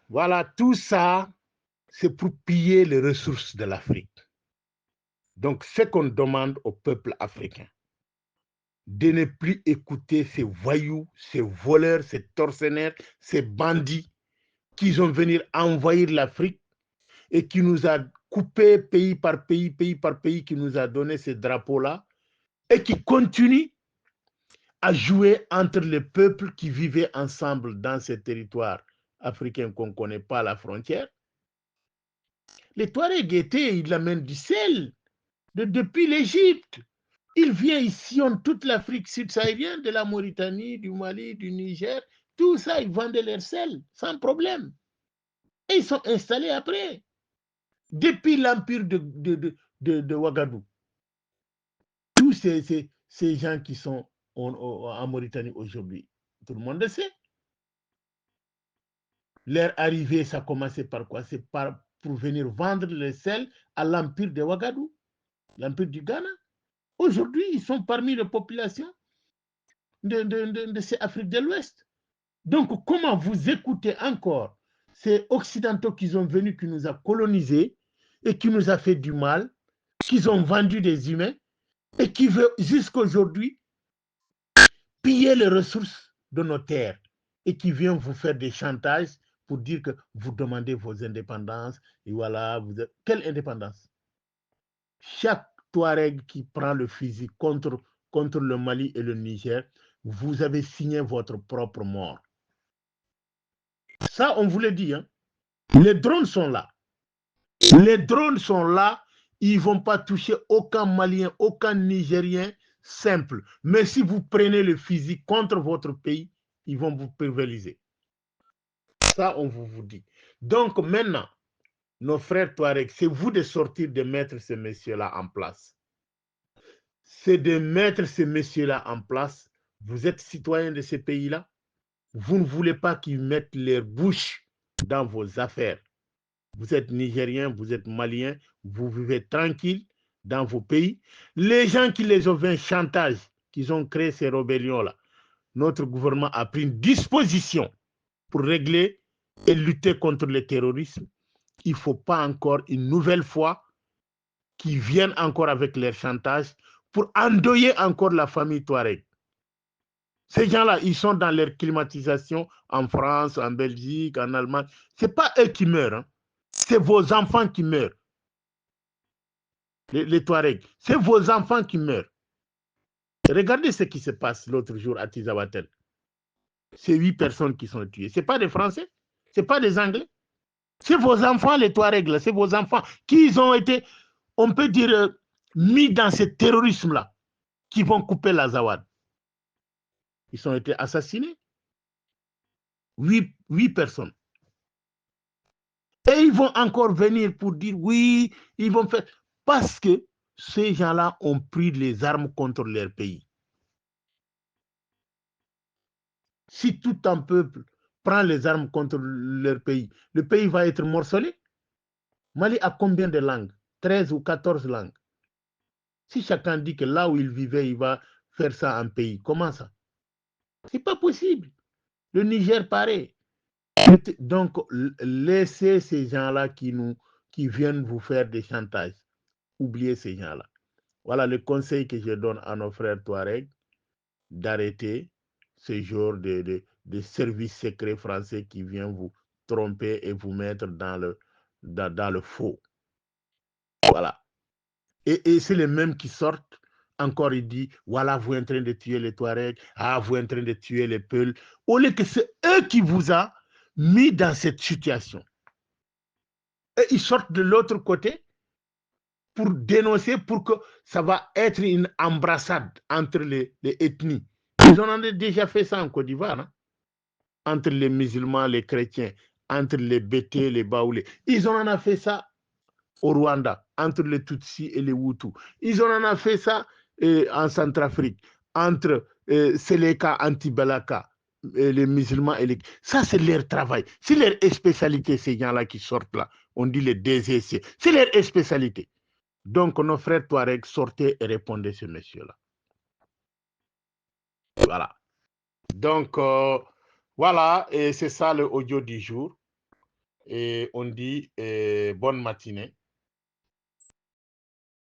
Voilà, tout ça, c'est pour piller les ressources de l'Afrique. Donc, ce qu'on demande au peuple africain, de ne plus écouter ces voyous, ces voleurs, ces tortionnaires, ces bandits qui vont venir envahir l'Afrique et qui nous a coupé pays par pays, qui nous a donné ces drapeaux-là et qui continuent à jouer entre les peuples qui vivaient ensemble dans ces territoires africains qu'on ne connaît pas à la frontière. Les Touaregs étaient, ils amènent du sel depuis l'Égypte. Ils viennent ici, en toute l'Afrique subsaharienne, de la Mauritanie, du Mali, du Niger, tout ça, ils vendaient leur sel sans problème. Et ils sont installés après, depuis l'empire de Ouagadougou. Tous ces gens qui sont en Mauritanie aujourd'hui, tout le monde le sait. Leur arrivée, ça a commencé par quoi? C'est pour venir vendre le sel à l'empire de Ouagadougou, l'empire du Ghana. Aujourd'hui, ils sont parmi les populations de cette Afrique de l'Ouest. Donc, comment vous écoutez encore ces Occidentaux qui sont venus, qui nous a colonisés et qui nous a fait du mal, qui ont vendu des humains et qui veulent jusqu'à aujourd'hui piller les ressources de nos terres et qui viennent vous faire des chantages pour dire que vous demandez vos indépendances et voilà, quelle indépendance? Chaque Touareg qui prend le fusil contre le Mali et le Niger, vous avez signé votre propre mort. Ça, on vous le dit, hein. Les drones sont là. Les drones sont là. Ils ne vont pas toucher aucun Malien, aucun Nigérien simple. Mais si vous prenez le fusil contre votre pays, ils vont vous pulvériser. Ça, on vous dit. Donc maintenant, nos frères Touaregs, c'est vous de sortir, de mettre ces messieurs-là en place. C'est de mettre ces messieurs-là en place. Vous êtes citoyens de ces pays-là. Vous ne voulez pas qu'ils mettent leur bouche dans vos affaires. Vous êtes Nigériens, vous êtes Maliens, vous vivez tranquille dans vos pays. Les gens qui les ont fait chantage, qui ont créé ces rébellions-là, notre gouvernement a pris une disposition pour régler et lutter contre le terrorisme. Il ne faut pas encore une nouvelle fois qu'ils viennent encore avec leur chantage pour endeuiller encore la famille Touareg. Ces gens-là, ils sont dans leur climatisation en France, en Belgique, en Allemagne. Ce n'est pas eux qui meurent, hein. C'est vos enfants qui meurent. Les Touaregs, c'est vos enfants qui meurent. Regardez ce qui se passe l'autre jour à Tizawatel. C'est 8 personnes qui sont tuées. Ce n'est pas des Français, ce n'est pas des Anglais. C'est vos enfants, les Touaregs, c'est vos enfants qui ont été, on peut dire, mis dans ce terrorisme-là, qui vont couper la Zawad. Ils ont été assassinés. 8 personnes. Et ils vont encore venir pour dire oui, ils vont faire. Parce que ces gens-là ont pris les armes contre leur pays. Si tout un peuple prend les armes contre leur pays, le pays va être morcelé. Mali a combien de langues? 13 ou 14 langues. Si chacun dit que là où il vivait, il va faire ça en pays, comment ça? C'est pas possible. Le Niger, pareil. Donc, laissez ces gens-là qui viennent vous faire des chantages. Oubliez ces gens-là. Voilà le conseil que je donne à nos frères Touaregs, d'arrêter ce genre de services secrets français qui viennent vous tromper et vous mettre dans le faux. Voilà. Et c'est les mêmes qui sortent. Encore, il dit, voilà, vous êtes en train de tuer les Touaregs, vous êtes en train de tuer les Peuls. Au lieu que c'est eux qui vous ont mis dans cette situation. Et ils sortent de l'autre côté pour dénoncer, pour que ça va être une embrassade entre les ethnies. Ils ont déjà fait ça en Côte d'Ivoire, hein? Entre les musulmans, les chrétiens, entre les Bétés, les Baoulés. Ils ont fait ça au Rwanda, entre les Tutsis et les Hutus. Ils ont fait ça en Centrafrique, entre Seleka, Antibelaka, les musulmans et les... Ça, c'est leur travail. C'est leur spécialité, ces gens-là qui sortent là. On dit les DGC. C'est leur spécialité. Donc, nos frères Touareg sortaient et répondaient ce monsieur-là. Voilà. Donc, voilà, et c'est ça le audio du jour. et on dit bonne matinée.